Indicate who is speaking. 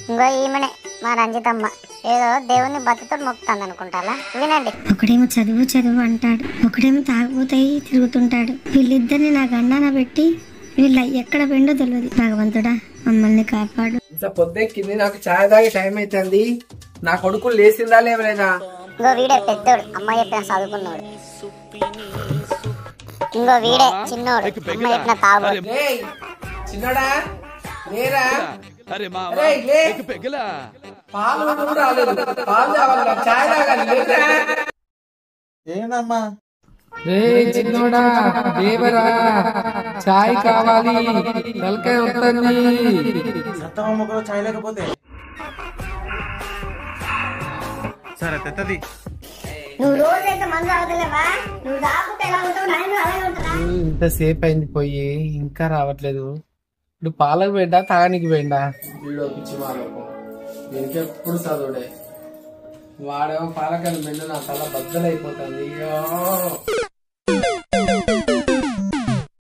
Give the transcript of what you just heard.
Speaker 1: ఇంకో ఈమెనే మా రంజితమ్మ ఏదో దేవుని బతితో మొక్కుతాను అనుకుంటారా వినండి.
Speaker 2: ఒకడేమో చదువు చదువు అంటాడు, ఒకడేమో తాగుతాయి తిరుగుతుంటాడు. వీళ్ళిద్దరిని నా గండాన పెట్టి వీళ్ళ ఎక్కడ పెండో తెలియదు. భగవంతుడా మమ్మల్ని కాపాడు.
Speaker 3: ఇంత పొద్దెక్కింది, నాకు ఛాయ్ తాగే టైం అవుతుంది. నా కొడుకు లేచిందా లేవలేదా?
Speaker 1: ఇంకో వీడే పెద్దోడు, అమ్మ చెప్పిన చదువుకున్నాడు. ఇంకో వీడే చిన్నోడు, అమ్మ చెప్పిన తాగోడు.
Speaker 3: చిన్నడా లేరా?
Speaker 4: ఏనమ్మా
Speaker 3: రే చిన్నోడా దేవరా, చాయ్ కావాలి, తలకాయ వస్తుంది.
Speaker 4: సత్తమ్మ మొక్కలో ఛాయ్ లేకపోతే సరే తెత్తది.
Speaker 1: నువ్వు రోజైతే మందు తాగుతలేవా? నువ్వు తాగుతే ఎలా ఉంటావు, నేను అలాగే ఉంటానా?
Speaker 3: ఇంతసేపు అయింది పోయి, ఇంకా రావట్లేదు. ఇప్పుడు పాలకు పోయిందా తాగనికి పోయిందా? వీడో పిచ్చి మాలకు ఇంకెప్పుడు చదువుడే. వాడేమో పాలకాయలు మెండు, నా తల బద్దలైపోతుంది.